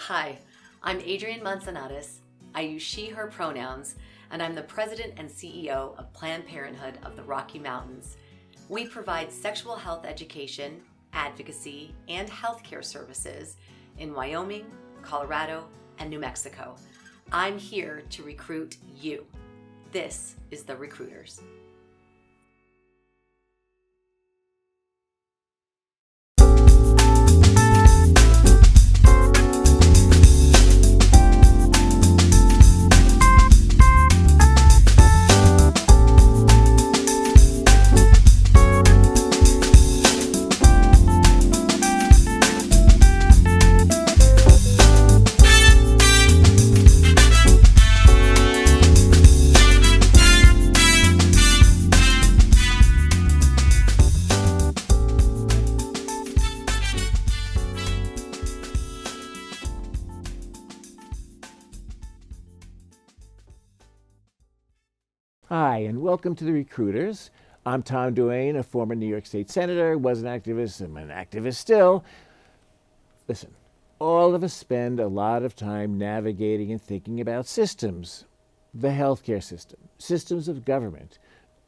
Hi, I'm Adrienne Mansanares. I use she, her pronouns, and I'm the president and CEO of Planned Parenthood of the Rocky Mountains. We provide sexual health education, advocacy, and healthcare services in Wyoming, Colorado, and New Mexico. I'm here to recruit you. This is The Recruiters. Hi, and welcome to The Recruiters. I'm Tom Duane, a former New York State Senator, was an activist, I'm an activist still. Listen, all of us spend a lot of time navigating and thinking about systems, the healthcare system, systems of government.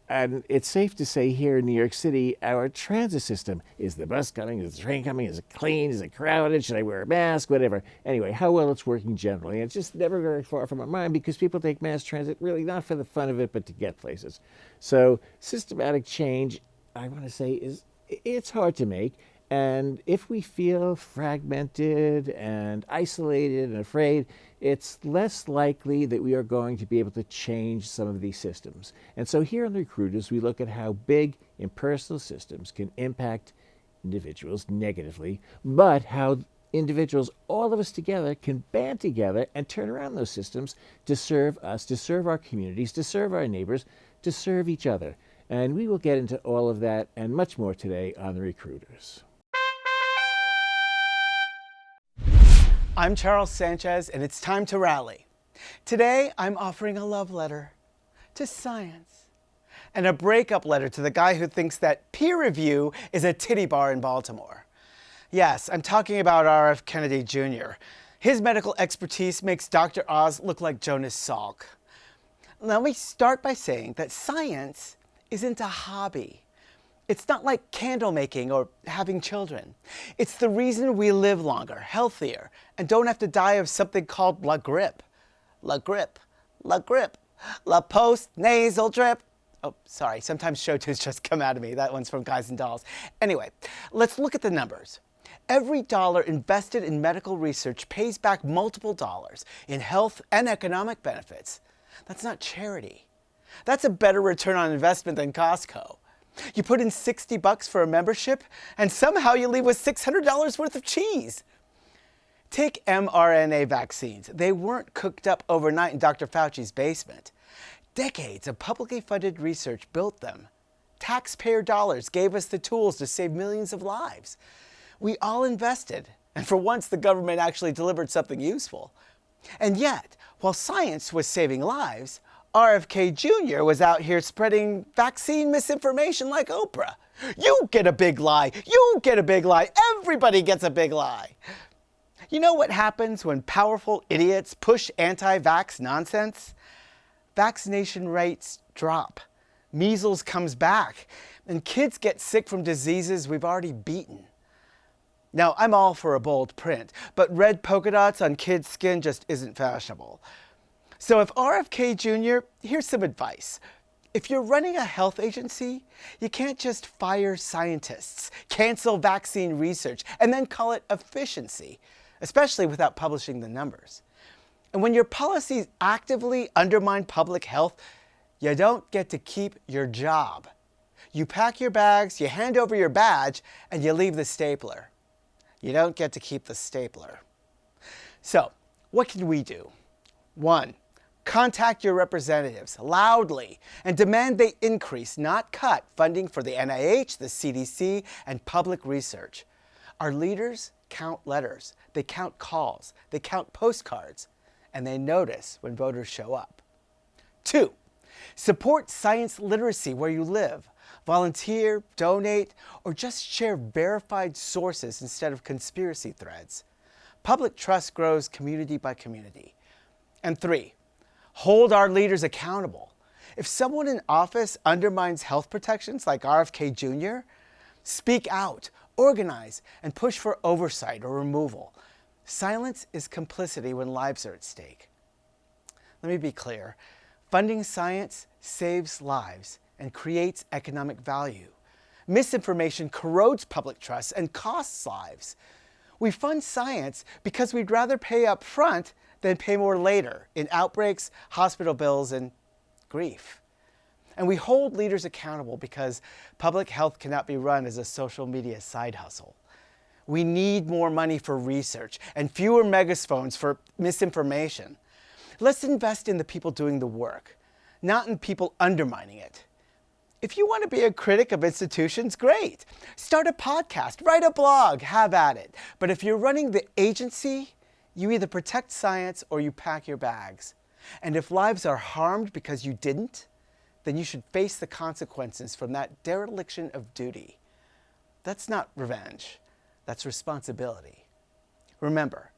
And it's safe to say here in New York City, our transit system, is the bus coming, is the train coming, is it clean, is it crowded, should I wear a mask, whatever. Anyway, how well it's working generally. And it's just never very far from our mind because people take mass transit really not for the fun of it, but to get places. So systematic change, I want to say, it's hard to make. And if we feel fragmented and isolated and afraid, it's less likely that we are going to be able to change some of these systems. And so here on The Recruiters, we look at how big impersonal systems can impact individuals negatively, but how individuals, all of us together, can band together and turn around those systems to serve us, to serve our communities, to serve our neighbors, to serve each other. And we will get into all of that and much more today on The Recruiters. I'm Charles Sanchez, and it's time to rally. Today, I'm offering a love letter to science and a breakup letter to the guy who thinks that peer review is a titty bar in Baltimore. Yes, I'm talking about R.F. Kennedy Jr. His medical expertise makes Dr. Oz look like Jonas Salk. Let me start by saying that science isn't a hobby. It's not like candle making or having children. It's the reason we live longer, healthier, and don't have to die of something called la grippe. La grippe, la grippe, la post-nasal drip. Oh, sorry, sometimes show tunes just come out of me. That one's from Guys and Dolls. Anyway, let's look at the numbers. Every dollar invested in medical research pays back multiple dollars in health and economic benefits. That's not charity. That's a better return on investment than Costco. You put in $60 for a membership, and somehow you leave with $600 worth of cheese. Take mRNA vaccines. They weren't cooked up overnight in Dr. Fauci's basement. Decades of publicly funded research built them. Taxpayer dollars gave us the tools to save millions of lives. We all invested, and for once the government actually delivered something useful. And yet, while science was saving lives, RFK Jr. was out here spreading vaccine misinformation like Oprah. You get a big lie. You get a big lie. Everybody gets a big lie. You know what happens when powerful idiots push anti-vax nonsense? Vaccination rates drop. Measles comes back. And kids get sick from diseases we've already beaten. Now, I'm all for a bold print, but red polka dots on kids' skin just isn't fashionable. So if RFK Jr., here's some advice. If you're running a health agency, you can't just fire scientists, cancel vaccine research, and then call it efficiency, especially without publishing the numbers. And when your policies actively undermine public health, you don't get to keep your job. You pack your bags, you hand over your badge, and you leave the stapler. You don't get to keep the stapler. So, what can we do? 1. Contact your representatives loudly and demand they increase, not cut, funding for the NIH, the CDC, and public research. Our leaders count letters, they count calls, they count postcards, and they notice when voters show up. 2. Support science literacy where you live. Volunteer, donate, or just share verified sources instead of conspiracy threads. Public trust grows community by community. And 3, hold our leaders accountable. If someone in office undermines health protections like RFK Jr., speak out, organize, and push for oversight or removal. Silence is complicity when lives are at stake. Let me be clear. Funding science saves lives and creates economic value. Misinformation corrodes public trust and costs lives. We fund science because we'd rather pay up front than pay more later in outbreaks, hospital bills, and grief. And we hold leaders accountable because public health cannot be run as a social media side hustle. We need more money for research and fewer megaphones for misinformation. Let's invest in the people doing the work, not in people undermining it. If you want to be a critic of institutions, great. Start a podcast, write a blog, have at it. But if you're running the agency, you either protect science or you pack your bags. And if lives are harmed because you didn't, then you should face the consequences from that dereliction of duty. That's not revenge. That's responsibility. Remember,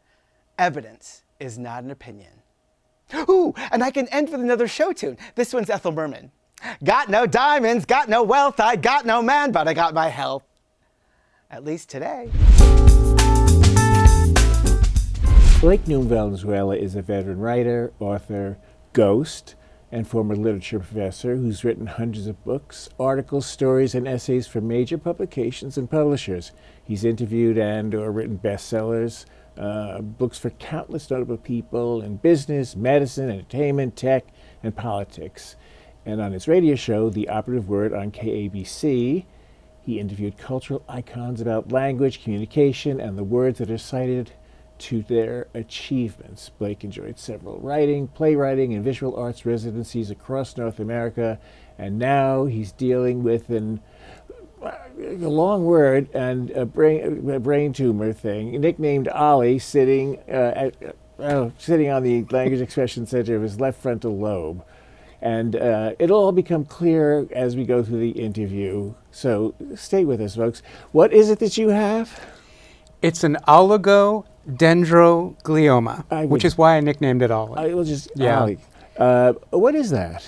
evidence is not an opinion. Ooh, and I can end with another show tune. This one's Ethel Merman. Got no diamonds, got no wealth, I got no man, but I got my health. At least today. Blake Newhem Valenzuela is a veteran writer, author, ghost, and former literature professor who's written hundreds of books, articles, stories, and essays for major publications and publishers. He's interviewed and or written bestsellers, books for countless notable people in business, medicine, entertainment, tech, and politics. And on his radio show, The Operative Word on KABC, he interviewed cultural icons about language, communication, and the words that are cited to their achievements. Blake enjoyed several writing, playwriting, and visual arts residencies across North America, and now he's dealing with a long word and a brain tumor thing, nicknamed Ollie, sitting on the Language Expression Center of his left frontal lobe. And it'll all become clear as we go through the interview. So stay with us, folks. What is it that you have? It's an oligodendroglioma, which is why I nicknamed it Ollie. I will just Ollie. What is that?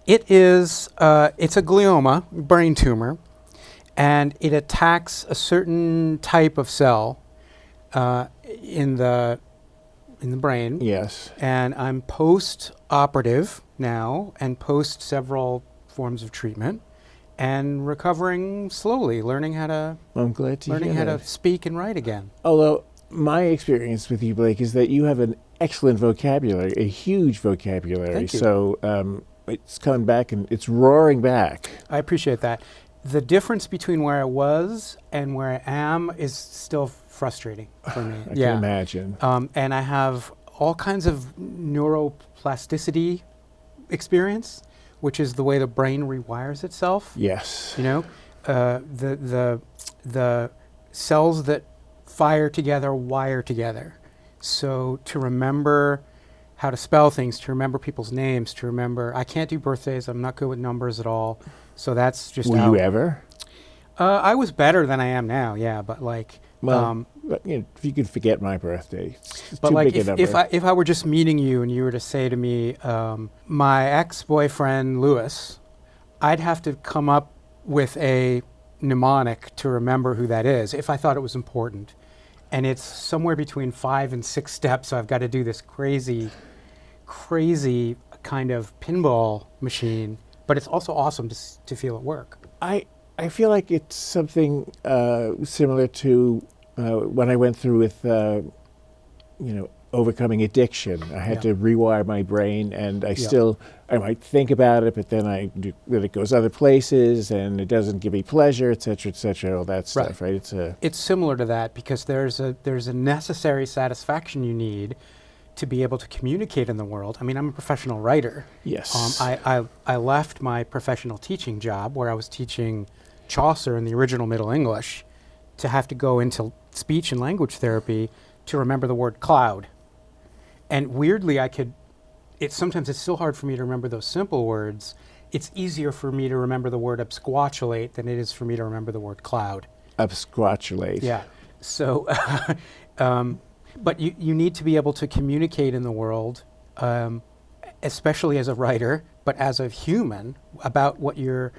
It is. It's a glioma, brain tumor, and it attacks a certain type of cell in the brain. Yes. And I'm post-operative now, and post several forms of treatment, and recovering slowly, learning how to. I'm glad to learning hear how that. to speak and write again. Although my experience with you, Blake, is that you have an excellent vocabulary, a huge vocabulary. Thank you. So it's coming back and it's roaring back. I appreciate that. The difference between where I was and where I am is still frustrating for me. I can imagine. And I have all kinds of neuroplasticity experience, which is the way the brain rewires itself. Yes. You know, the cells that fire together wire together. So to remember how to spell things, to remember people's names, to remember, I can't do birthdays. I'm not good with numbers at all. So that's just. Were you ever? I was better than I am now. Yeah, but like. Well, but, you know, if you could forget my birthday, it's but too like big a number. if I were just meeting you and you were to say to me, my ex-boyfriend Lewis, I'd have to come up with a mnemonic to remember who that is if I thought it was important. And it's somewhere between 5 and 6 steps. So I've got to do this crazy kind of pinball machine. But it's also awesome to feel it work. I feel like it's something similar to when I went through with, overcoming addiction. I had to rewire my brain, and I might think about it, but then it goes other places, and it doesn't give me pleasure, et cetera, all that stuff, right? It's similar to that because there's a necessary satisfaction you need to be able to communicate in the world. I mean, I'm a professional writer. Yes. I left my professional teaching job where I was teaching Chaucer in the original Middle English to have to go into speech and language therapy to remember the word cloud. And weirdly, sometimes it's still hard for me to remember those simple words. It's easier for me to remember the word absquatulate than it is for me to remember the word cloud. Absquatulate. Yeah. So, But you need to be able to communicate in the world, especially as a writer, but as a human, about what your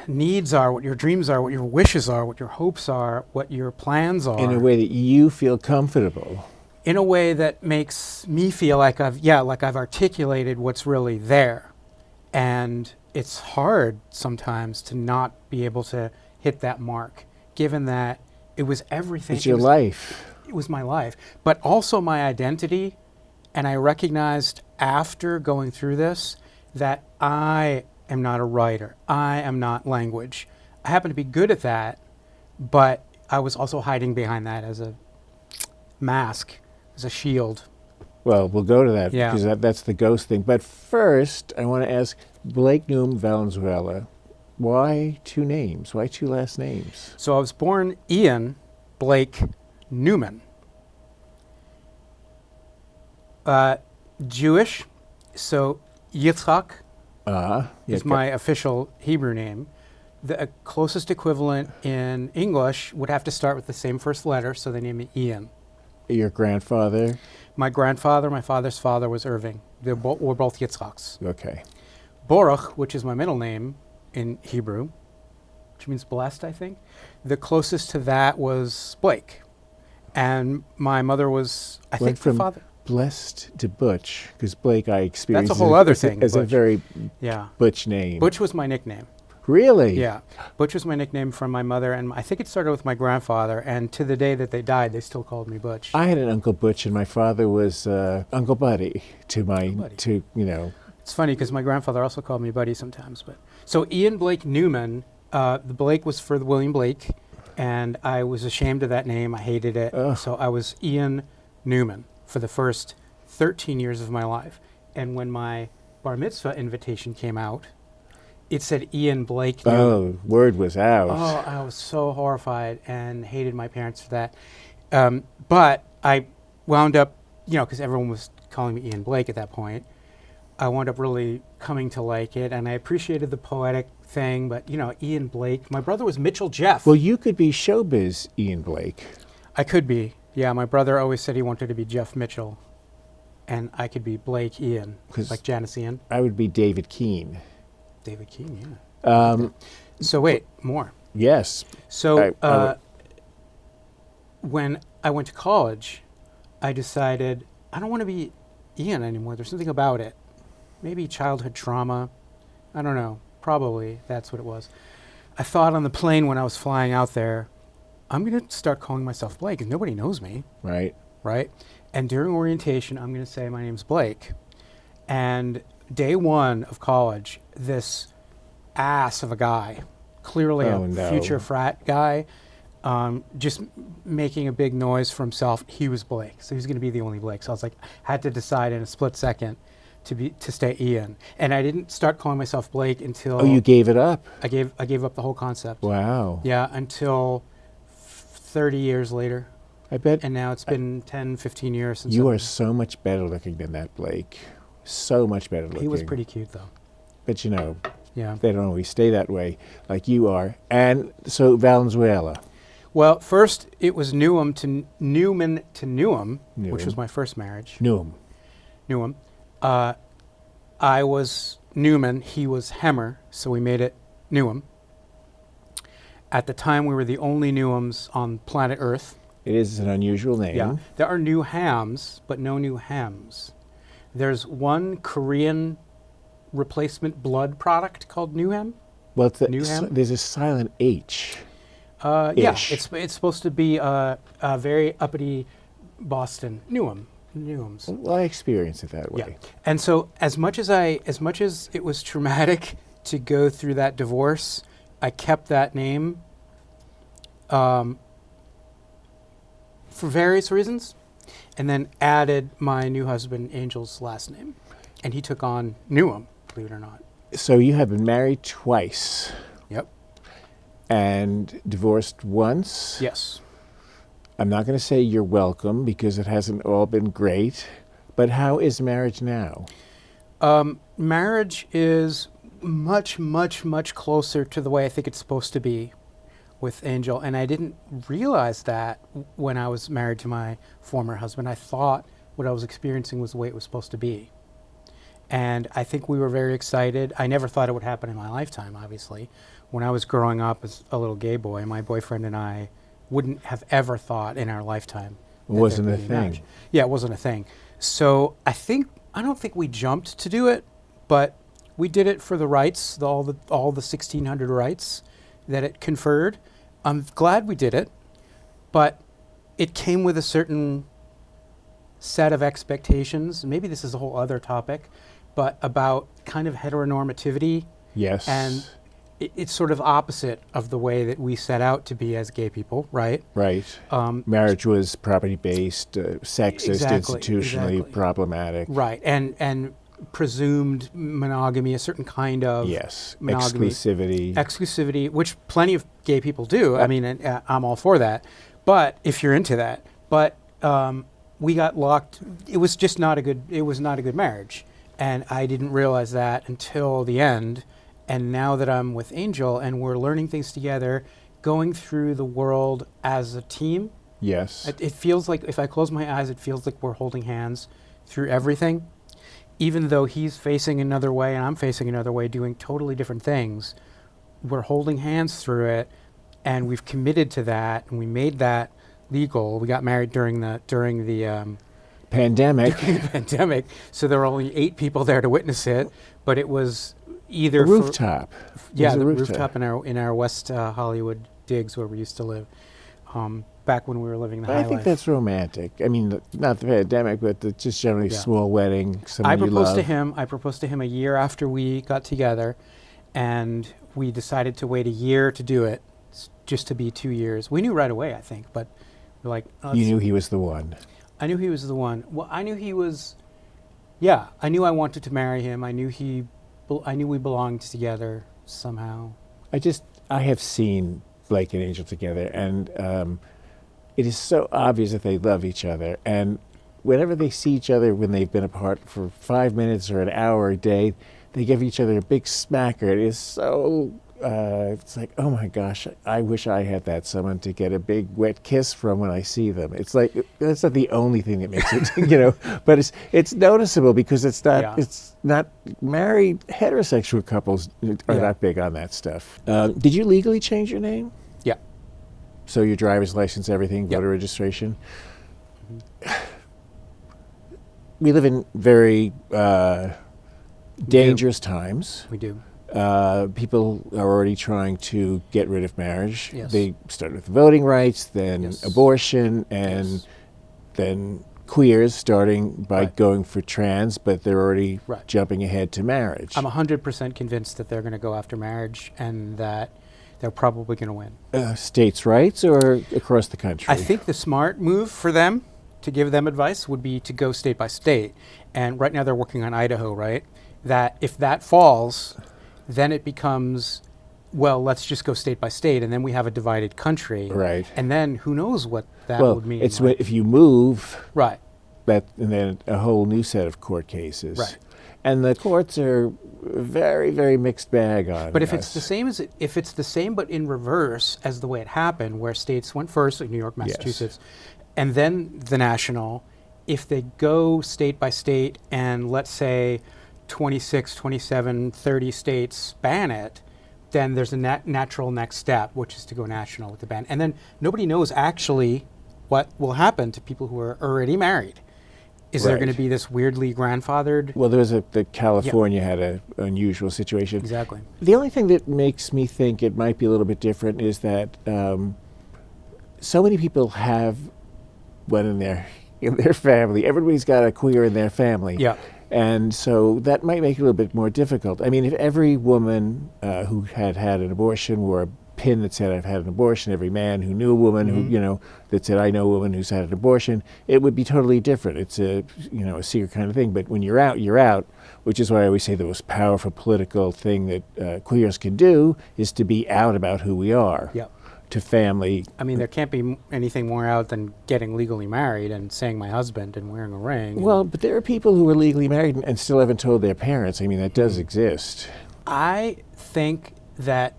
needs are, what your dreams are, what your wishes are, what your hopes are, what your plans are. In a way that you feel comfortable. In a way that makes me feel like I've articulated what's really there. And it's hard sometimes to not be able to hit that mark, given that it was everything. It's your life. It was my life, but also my identity. And I recognized after going through this that I am not a writer. I am not language. I happen to be good at that, but I was also hiding behind that as a mask, as a shield. Well, we'll go to that Yeah. because that's the ghost thing. But first, I want to ask Blake Newhem Valenzuela, why two names? Why two last names? So I was born Ian Blake Newman. Jewish, so Yitzhak is my official Hebrew name. The closest equivalent in English would have to start with the same first letter, so they named me Ian. Your grandfather? My grandfather, my father's father was Irving. They were both Yitzhaks. Okay. Baruch, which is my middle name in Hebrew, which means blessed, I think. The closest to that was Blake. And my mother was, I think, the father. Blessed to Butch, because Blake I experienced That's a whole other thing. as a Butch. very Yeah. Butch name. Butch was my nickname. Really? Yeah. Butch was my nickname from my mother, and I think it started with my grandfather, and to the day that they died, they still called me Butch. I had an Uncle Butch, and my father was Uncle Buddy to my, Buddy. to, you know. It's funny because my grandfather also called me Buddy sometimes. But so Ian Blake Newman, the Blake was for the William Blake, and I was ashamed of that name. I hated it. Ugh. So I was Ian Newman for the first 13 years of my life. And when my bar mitzvah invitation came out, it said Ian Blake Newman. Oh, word was out. Oh, I was so horrified and hated my parents for that. But I wound up, because everyone was calling me Ian Blake at that point, I wound up really coming to like it, and I appreciated the poetic thing, but, Ian Blake. My brother was Mitchell Jeff. Well, you could be showbiz Ian Blake. I could be. Yeah, my brother always said he wanted to be Jeff Mitchell, and I could be Blake Ian, 'Cause like Janice Ian. I would be David Keene. David Keene, yeah. So wait, more. Yes. So when I went to college, I decided I don't want to be Ian anymore. There's something about it. Maybe childhood trauma. I don't know. Probably that's what it was. I thought on the plane when I was flying out there, I'm going to start calling myself Blake because nobody knows me, Right. right? And during orientation, I'm going to say my name's Blake. And day one of college, this ass of a guy, clearly a future frat guy, just making a big noise for himself. He was Blake, so he was going to be the only Blake. So I was like, had to decide in a split second to stay Ian. And I didn't start calling myself Blake until... Oh, you gave it up? I gave up the whole concept. Wow. Yeah, until 30 years later. I bet. And now it's been 10, 15 years since You are so much better looking than that Blake. So much better looking. He was pretty cute, though. But Yeah. they don't always stay that way like you are. And so Valenzuela. Well, first it was Newman to Newham, which was my first marriage. Newham. I was Newman, he was Hemmer, so we made it Newham. At the time, we were the only Newhams on planet Earth. It is an unusual name. Yeah. There are Newhams, but no Newhams. There's one Korean replacement blood product called Newham. Well, Newham? there's a silent H. Yeah, Ish. it's supposed to be a very uppity Boston Newhams. Well, I experience it that way. Yeah, and so as much as it was traumatic to go through that divorce, I kept that name for various reasons, and then added my new husband Angel's last name, and he took on Newham, believe it or not. So you have been married twice. Yep. And divorced once. Yes. I'm not going to say you're welcome because it hasn't all been great, but how is marriage now? Marriage is much, much, much closer to the way I think it's supposed to be. with Angel, and I didn't realize that when I was married to my former husband. I thought what I was experiencing was the way it was supposed to be. And I think we were very excited. I never thought it would happen in my lifetime, obviously. When I was growing up as a little gay boy, my boyfriend and I wouldn't have ever thought in our lifetime. It wasn't a thing. Yeah, it wasn't a thing. So I don't think we jumped to do it, but we did it for the rights, all the 1,600 rights that it conferred. I'm glad we did it, but it came with a certain set of expectations. Maybe this is a whole other topic, but about kind of heteronormativity. Yes. And it's sort of opposite of the way that we set out to be as gay people, right? Right. Marriage was property-based, sexist, Exactly, institutionally exactly. problematic. Right, and presumed monogamy, a certain kind of Yes, monogamy. exclusivity. Which plenty of gay people do. I mean, I'm all for that. But if you're into that, we got locked. It was just not a good marriage, and I didn't realize that until the end. And now that I'm with Angel and we're learning things together, going through the world as a team. Yes. It feels like, if I close my eyes, it feels like we're holding hands through everything. Even though he's facing another way and I'm facing another way, doing totally different things, we're holding hands through it, and we've committed to that, and we made that legal. We got married during the Pandemic. so there were only 8 people there to witness it, but it was either A rooftop. Yeah, It was a the rooftop in our West Hollywood digs where we used to live, back when we were living the high I think life. that's romantic. I mean, not the pandemic, but just generally Yeah. small wedding. I Someone you proposed to love. him. I proposed to him a year after we got together, and we decided to wait a year to do it, just to be 2 years. We knew right away, I think, but we're like, You knew he was the one. I knew he was the one. Well, I knew he was. Yeah, I knew I wanted to marry him. I knew I knew we belonged together somehow. I have seen Blake and Angel together, and it is so obvious that they love each other. And whenever they see each other, when they've been apart for 5 minutes or an hour a day, they give each other a big smacker. It is so, it's like, oh my gosh, I wish I had that, someone to get a big wet kiss from when I see them. It's like, that's not the only thing that makes it, but it's noticeable because it's not married heterosexual couples are not big on that stuff. Did you legally change your name? Yeah. So your driver's license, everything, Yep. voter registration? We live in very dangerous times. We do. People are already trying to get rid of marriage. Yes. They start with voting rights, then Yes. abortion, and Yes. then queers starting by Right. going for trans, but they're already Right. jumping ahead to marriage. I'm 100% convinced that they're going to go after marriage and that they're probably going to win. States' rights or across the country? I think the smart move for them, to give them advice, would be to go state by state. And right now they're working on Idaho, right? That if that falls, then it becomes, well, let's just go state by state, and then we have a divided country. Right. And then who knows what that well, would mean. it's like- if you move, right. and then a whole new set of court cases. Right. And the courts are very, very mixed bag on But if us. it's the same but in reverse as the way it happened, where states went first, like New York, Massachusetts, and then the national, if they go state by state and let's say 26, 27, 30 states ban it, then there's a natural next step, which is to go national with the ban. And then nobody knows actually what will happen to people who are already married. Is there Right. going to be this weirdly grandfathered? Well, California had an unusual situation. Exactly. The only thing that makes me think it might be a little bit different is that so many people have one in their family. Everybody's got a queer in their family. Yeah. And so that might make it a little bit more difficult. I mean, if every woman who had an abortion wore a pin that said I've had an abortion, every man who knew a woman who, that said I know a woman who's had an abortion, it would be totally different. It's a secret kind of thing. But when you're out, which is why I always say the most powerful political thing that queers can do is to be out about who we are. Yep. To family. I mean, there can't be anything more out than getting legally married and saying my husband and wearing a ring. Well, but there are people who are legally married and still haven't told their parents. I mean, that does exist. I think that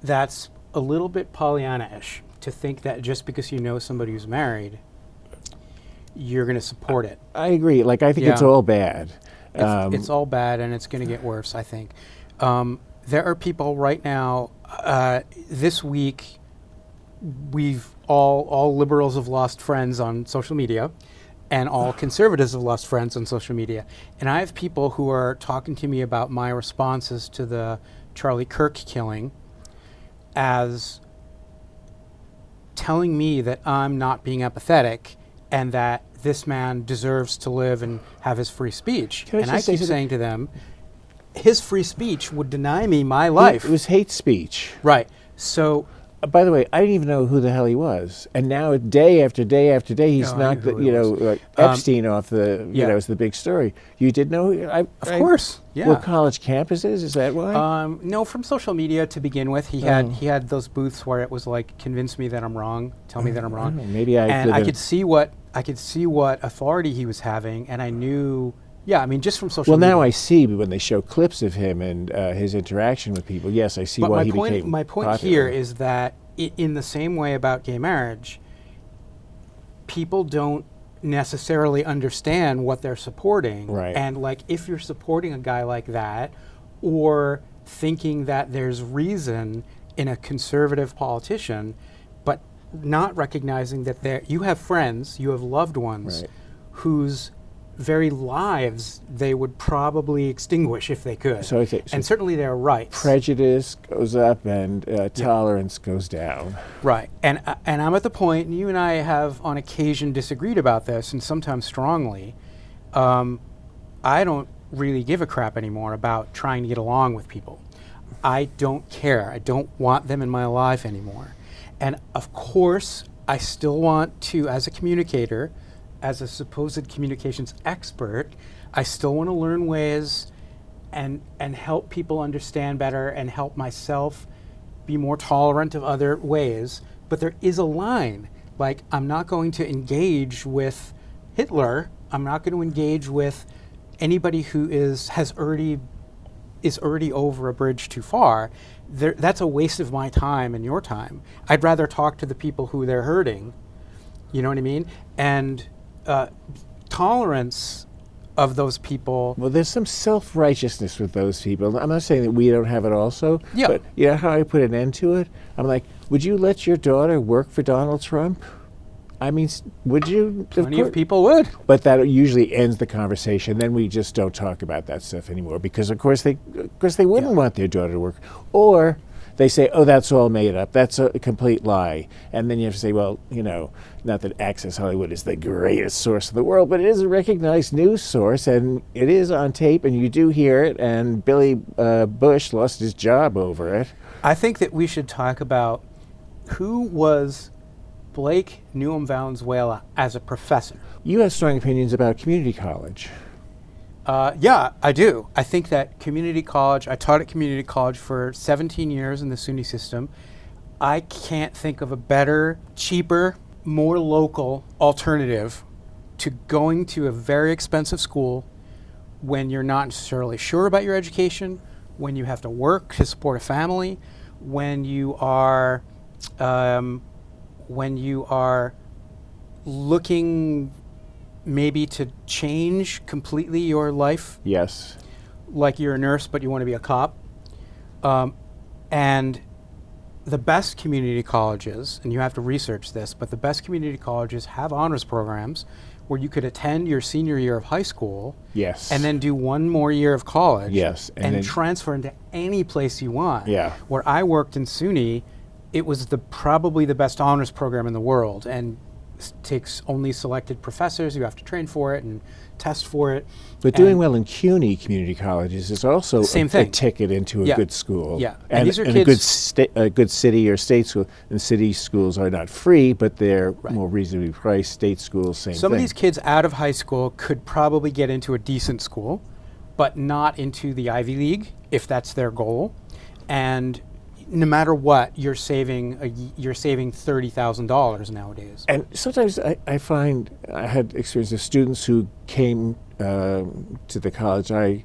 that's a little bit Pollyanna-ish to think that just because you know somebody who's married, you're going to support it. I agree. Like, I think it's Yeah. all bad. It's all bad, and it's going to get worse, I think. There are people right now, this week, all liberals have lost friends on social media, and all conservatives have lost friends on social media. And I have people who are talking to me about my responses to the Charlie Kirk killing as telling me that I'm not being empathetic and that this man deserves to live and have his free speech. Can I And I just say keep something? saying to them, his free speech would deny me my life. It was hate speech. Right. So By the way, I didn't even know who the hell he was, and now day after day after day, he's No, I knocked knew the, who he was. like Epstein off the, yeah. it's the big story. You did know? of course, yeah. What college campuses? Is that why? No, from social media to begin with. He had those booths where it was like, convince me that I'm wrong, tell me that I'm I wrong. don't know, maybe I and live I in- could see what authority he was having, and I knew. Yeah, I mean, just from social Well, media. now I see when they show clips of him and his interaction with people. Yes, I see But why my he point, became my point popular. here is that in the same way about gay marriage, people don't necessarily understand what they're supporting. Right. And like, if you're supporting a guy like that, or thinking that there's reason in a conservative politician, but not recognizing that you have friends, you have loved ones, Right. whose very lives they would probably extinguish if they could. So I think- so and certainly their rights. Prejudice goes up and tolerance goes down. Right. And I'm at the point, and you and I have on occasion disagreed about this, and sometimes strongly. I don't really give a crap anymore about trying to get along with people. I don't care. I don't want them in my life anymore. And of course, I still want to, as a communicator, as a supposed communications expert, I still want to learn ways and help people understand better and help myself be more tolerant of other ways. But there is a line. Like, I'm not going to engage with Hitler. I'm not going to engage with anybody who is already over a bridge too far. That's a waste of my time and your time. I'd rather talk to the people who they're hurting. You know what I mean? And tolerance of those people. Well, there's some self-righteousness with those people. I'm not saying that we don't have it also, Yeah. but you know how I put an end to it? I'm like, would you let your daughter work for Donald Trump? I mean, would you? Plenty course. of people would. But that usually ends the conversation. Then we just don't talk about that stuff anymore because, of course, they wouldn't want their daughter to work, or they say, "Oh, that's all made up. That's a complete lie." And then you have to say, "Well, not that Access Hollywood is the greatest source in the world, but it is a recognized news source, and it is on tape, and you do hear it." And Billy Bush lost his job over it. I think that we should talk about who was Blake Newhem Valenzuela as a professor. You have strong opinions about community college. Yeah, I do. I think that community college, I taught at community college for 17 years in the SUNY system. I can't think of a better, cheaper, more local alternative to going to a very expensive school when you're not necessarily sure about your education, when you have to work to support a family, when you are looking maybe to change completely your life, Yes. like you're a nurse but you want to be a cop. And the best community colleges, and you have to research this, but the best community colleges have honors programs where you could attend your senior year of high school Yes. and then do one more year of college Yes, and and then- transfer into any place you want. Yeah. Where I worked in SUNY, it was probably the best honors program in the world, and takes only selected professors. You have to train for it and test for it. But doing And- well in CUNY community colleges is also Same a thing. ticket into a Yeah. good school. Yeah. And And, these are and a kids- a good city or state school. And city schools are not free, but they're more reasonably priced. State schools, same Some thing. of these kids out of high school could probably get into a decent school, but not into the Ivy League if that's their goal. And no matter what, you're saving $30,000 nowadays. And sometimes I find I had experience of students who came to the college I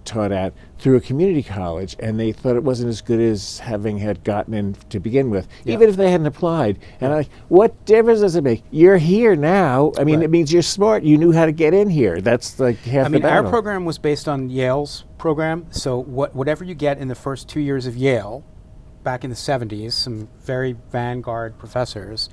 taught at through a community college, and they thought it wasn't as good as having had gotten in to begin with, even if they hadn't applied. And I'm like, what difference does it make? You're here now. I mean, it means you're smart. You knew how to get in here. That's like half the battle. Our program was based on Yale's program. So whatever you get in the first 2 years of Yale, back in the 70s, some very vanguard professors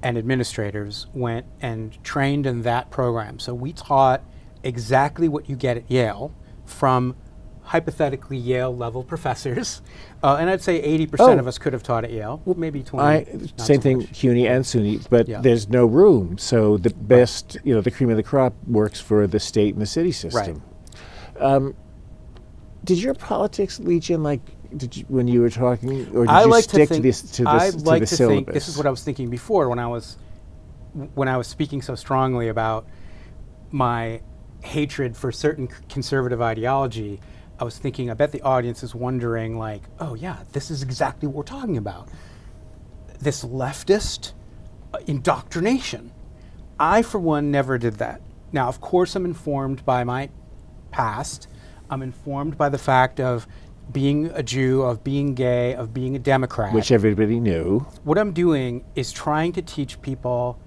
and administrators went and trained in that program. So we taught exactly what you get at Yale from hypothetically Yale level professors. And I'd say 80% of us could have taught at Yale, maybe 20. Same thing, CUNY and SUNY, but there's no room. So the best, the cream of the crop works for the state and the city system. Right. Did your politics leach in when you were talking, or did you stick to the syllabus? Think, this is what I was thinking before when I was speaking so strongly about my hatred for certain conservative ideology. I was thinking, I bet the audience is wondering, oh yeah, this is exactly what we're talking about. This leftist indoctrination. I, for one, never did that. Now, of course, I'm informed by my past. I'm informed by the fact of being a Jew, of being gay, of being a Democrat. Which everybody knew. What I'm doing is trying to teach people,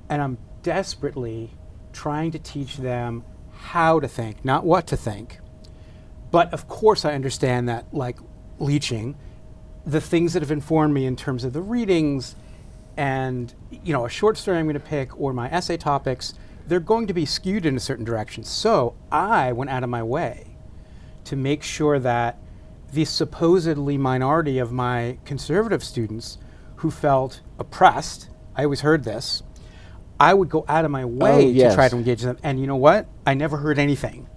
and I'm desperately trying to teach them how to think, not what to think. But of course I understand that, like leeching, the things that have informed me in terms of the readings and, a short story I'm going to pick or my essay topics, they're going to be skewed in a certain direction. So I went out of my way to make sure that the supposedly minority of my conservative students who felt oppressed, I always heard this, I would go out of my way to try to engage them. And you know what? I never heard anything.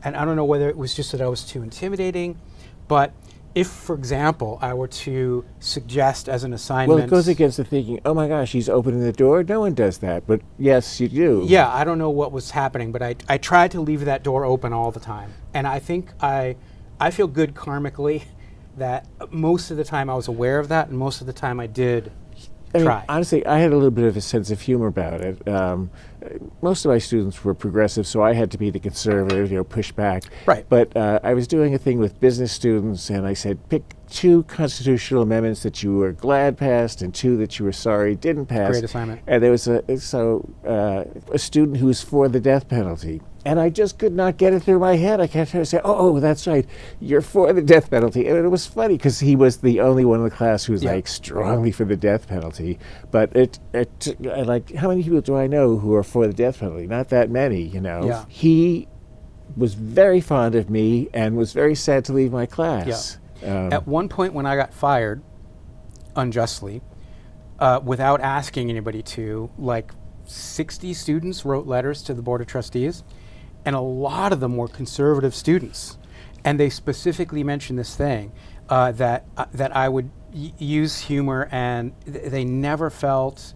And I don't know whether it was just that I was too intimidating, but if, for example, I were to suggest as an assignment... Well, it goes against the thinking, oh my gosh, he's opening the door. No one does that. But yes, you do. Yeah, I don't know what was happening, but I tried to leave that door open all the time. And I think I feel good karmically that most of the time I was aware of that, and most of the time I did try. Honestly, I had a little bit of a sense of humor about it. Most of my students were progressive, so I had to be the conservative, push back. Right. But I was doing a thing with business students, and I said, pick 2 constitutional amendments that you were glad passed and 2 that you were sorry didn't pass. Great assignment. And there was a student who was for the death penalty. And I just could not get it through my head. I kept trying to say, oh, that's right, you're for the death penalty. And it was funny because he was the only one in the class who was strongly for the death penalty. But how many people do I know who are for the death penalty? Not that many, Yeah. He was very fond of me and was very sad to leave my class. Yeah. At one point when I got fired, unjustly, without asking anybody to, 60 students wrote letters to the Board of Trustees, and a lot of them were conservative students. And they specifically mentioned this thing, that I would use humor, and they never felt,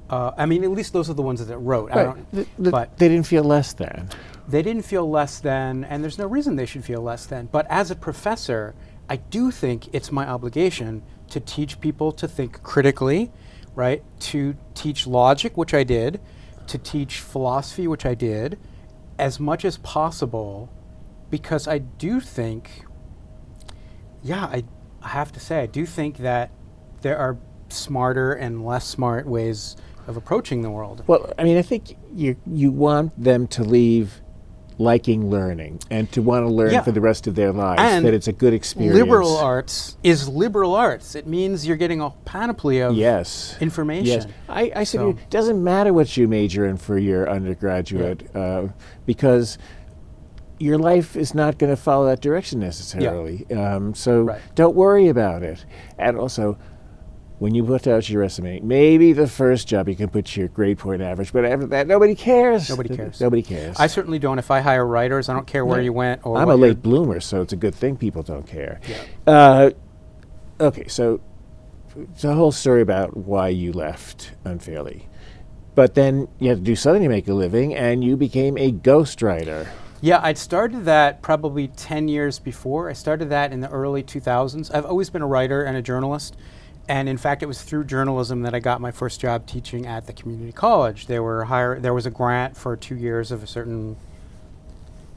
at least those are the ones that wrote. Right. But they didn't feel less than. They didn't feel less than, and there's no reason they should feel less than. But as a professor, I do think it's my obligation to teach people to think critically, right? To teach logic, which I did, to teach philosophy, which I did, as much as possible, because I do think, I have to say, I do think that there are smarter and less smart ways of approaching the world. Well, I think you want them to leave liking learning and to want to learn for the rest of their lives, and that it's a good experience. Liberal arts is liberal arts. It means you're getting a panoply of information. Yes. I said it doesn't matter what you major in for your undergraduate, because your life is not going to follow that direction necessarily. Don't worry about it. And also, when you put out your resume, maybe the first job you can put your grade point average, but after that, nobody cares. Nobody cares. Nobody cares. I certainly don't. If I hire writers, I don't care where you went. Or I'm a late bloomer, so it's a good thing people don't care. Yeah. Okay, so it's a whole story about why you left unfairly. But then you had to do something to make a living, and you became a ghostwriter. Yeah, I'd started that probably 10 years before. I started that in the early 2000s. I've always been a writer and a journalist. And in fact, it was through journalism that I got my first job teaching at the community college. There was a grant for 2 years of a certain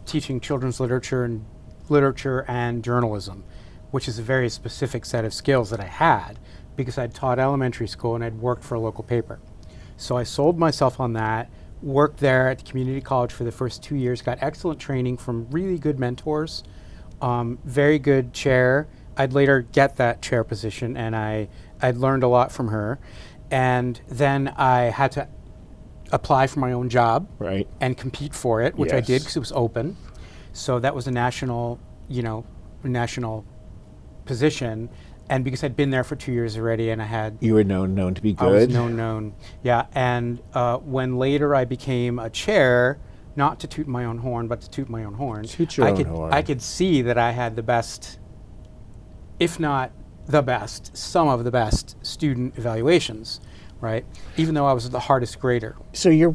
teaching children's literature and journalism, which is a very specific set of skills that I had because I'd taught elementary school and I'd worked for a local paper. So I sold myself on that, worked there at the community college for the first 2 years, got excellent training from really good mentors, very good chair. I'd later get that chair position, and I'd learned a lot from her. And then I had to apply for my own job Right. and compete for it, which I did Yes. because it was open. So that was a national position. And because I'd been there for 2 years already, and I had You were known to be I was good. known. Yeah, and when later I became a chair, not to toot my own horn, but to toot my own horn, Toot your own horn. I could see that I had the best, if not the best, some of the best student evaluations, right? Even though I was the hardest grader. So you're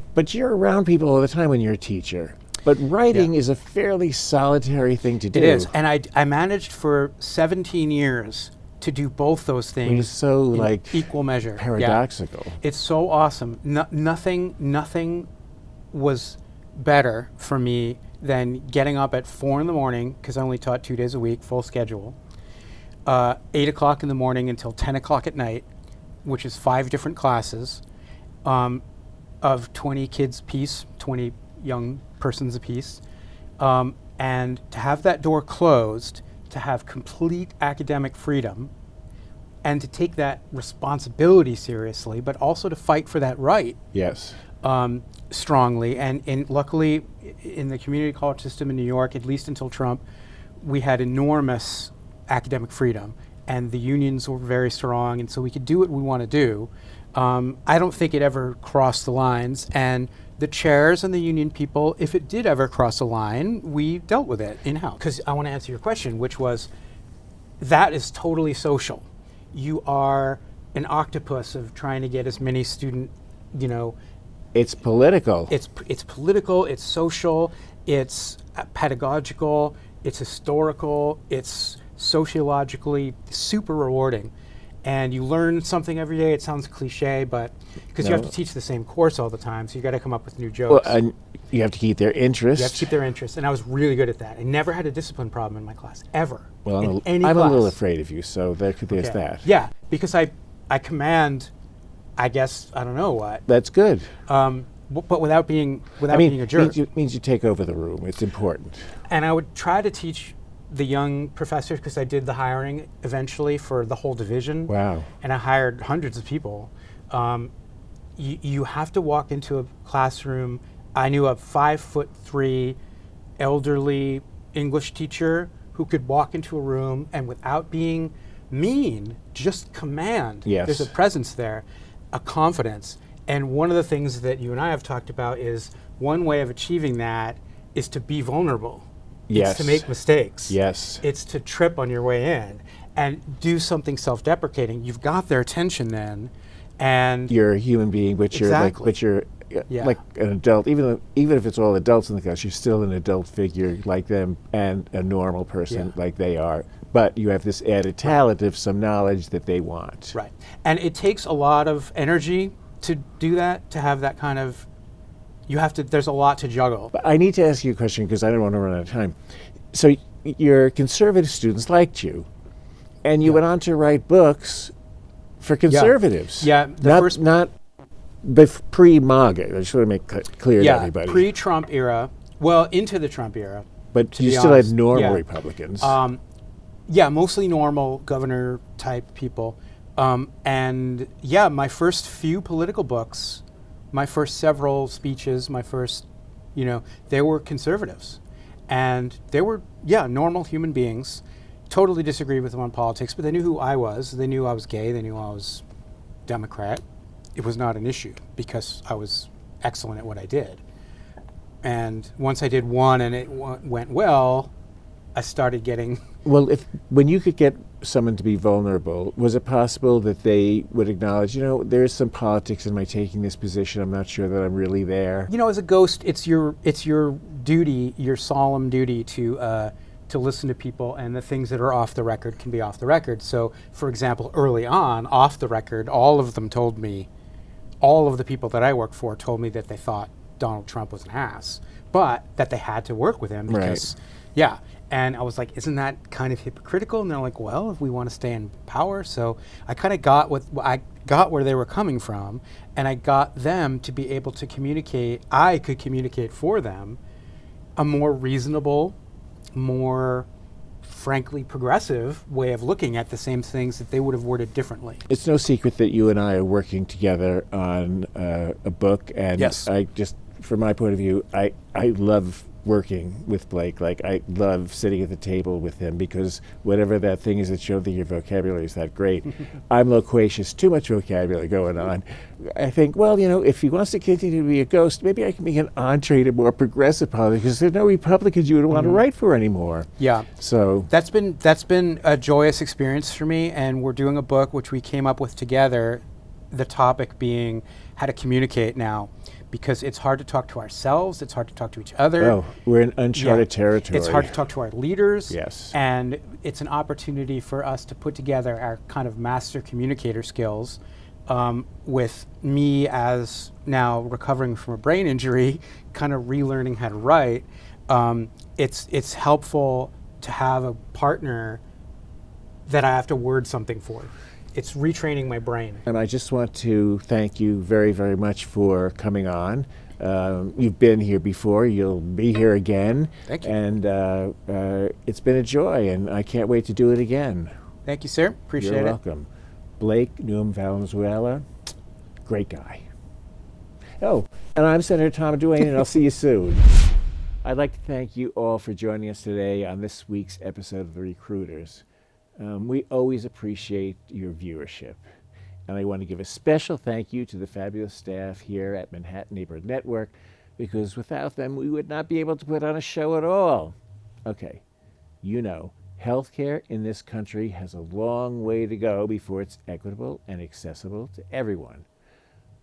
around people all the time when you're a teacher. But writing is a fairly solitary thing to do. It is, and I managed for 17 years to do both those It is things so in equal measure. Yeah. paradoxical. It's so awesome. Nothing was better for me than getting up at 4 in the morning, because I only taught 2 days a week, full schedule, 8 o'clock in the morning until 10 o'clock at night, which is 5 different classes of 20 kids apiece, 20 young persons apiece, and to have that door closed, to have complete academic freedom, and to take that responsibility seriously, but also to fight for that right Yes. strongly. And luckily, in the community college system in New York, at least until Trump, we had enormous academic freedom, and the unions were very strong, and so we could do what we want to do. I don't think it ever crossed the lines, and the chairs and the union people, if it did ever cross a line, we dealt with it in-house. Because I want to answer your question, which was, that is totally social. You are an octopus of trying to get as many student, It's political. it's political, it's social, it's pedagogical, it's historical, it's sociologically super rewarding. And you learn something every day. It sounds cliche, but because you have No. to teach the same course all the time, so you got to come up with new well, jokes. and you have to keep their interest. You have to keep their interest, and I was really good at that. I never had a discipline problem in my class, ever. Well, in I'm any a class. little afraid of you, so there's Okay. that. Yeah, because I command, I guess, I don't know what, That's good. but without being I mean, being a jerk. means you take over the room. It's important. And I would try to teach the young professors, because I did the hiring eventually for the whole division. Wow. And I hired hundreds of people. You have to walk into a classroom. I knew a 5'3" elderly English teacher who could walk into a room and, without being mean, just command. Yes. There's a presence there, a confidence. And one of the things that you and I have talked about is one way of achieving that is to be vulnerable. Yes. It's to make mistakes. Yes. It's to trip on your way in and do something self-deprecating. You've got their attention then, and You're a human being, but you're Exactly. like an adult. Even if it's all adults in the class, you're still an adult figure like them and a normal person Yeah. like they are. But you have this added talent of some knowledge that they want. right. And it takes a lot of energy to do that, to have that kind of. There's a lot to juggle. But I need to ask you a question because I don't want to run out of time. So your conservative students liked you, and you went on to write books for conservatives. Yeah, not pre-MAGA. I just want to make clear to everybody. Pre-Trump era, well, into the Trump era. But to you be still honest, had normal yeah. Republicans. Mostly normal governor type people. And my first few political books, my first several speeches, they were conservatives. And they were, normal human beings, totally disagreed with them on politics, but they knew who I was. They knew I was gay. They knew I was Democrat. It was not an issue because I was excellent at what I did. And once I did one and it went well, I started getting... Well, when you could get someone to be vulnerable, was it possible that they would acknowledge, there's some politics in my taking this position. I'm not sure that I'm really there. As a ghost, it's your duty, your solemn duty to listen to people, and the things that are off the record can be off the record. So, for example, early on, off the record, all of the people that I worked for told me that they thought Donald Trump was an ass, but that they had to work with him because, yeah. And I was like, isn't that kind of hypocritical? And they're like, well, if we want to stay in power. So I kind of got where they were coming from, and I got them to be able to communicate. I could communicate for them a more reasonable, more frankly progressive way of looking at the same things that they would have worded differently. It's no secret that you and I are working together on a book, and Yes. I just, from my point of view, I love working with Blake. Like, I love sitting at the table with him, because whatever that thing is that you don't think your vocabulary is that great. I'm loquacious, too much vocabulary going on. I think, well, if he wants to continue to be a ghost, maybe I can make an entree to more progressive politics, because there's no Republicans you would want to write for anymore. Yeah. So That's been a joyous experience for me, and we're doing a book which we came up with together, the topic being how to communicate now, because it's hard to talk to ourselves, it's hard to talk to each other. Oh, we're in uncharted territory. It's hard to talk to our leaders. Yes. And it's an opportunity for us to put together our kind of master communicator skills, with me as now recovering from a brain injury, kind of relearning how to write. It's helpful to have a partner that I have to word something for. It's retraining my brain. And I just want to thank you very, very much for coming on. You've been here before. You'll be here again. Thank you. And it's been a joy, and I can't wait to do it again. Thank you, sir. Appreciate You're it. welcome. Blake Newhem Valenzuela, great guy. Oh, and I'm Senator Tom Duane, and I'll see you soon. I'd like to thank you all for joining us today on this week's episode of The Recruiters. We always appreciate your viewership. And I want to give a special thank you to the fabulous staff here at Manhattan Neighborhood Network, because without them, we would not be able to put on a show at all. Okay, healthcare in this country has a long way to go before it's equitable and accessible to everyone.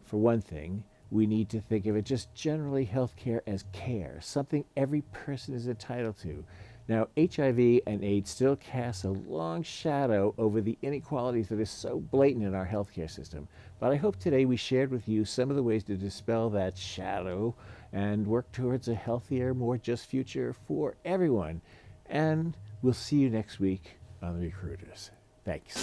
For one thing, we need to think of it just generally healthcare as care, something every person is entitled to. Now, HIV and AIDS still casts a long shadow over the inequalities that are so blatant in our healthcare system. But I hope today we shared with you some of the ways to dispel that shadow and work towards a healthier, more just future for everyone. And we'll see you next week on The Recruiters. Thanks.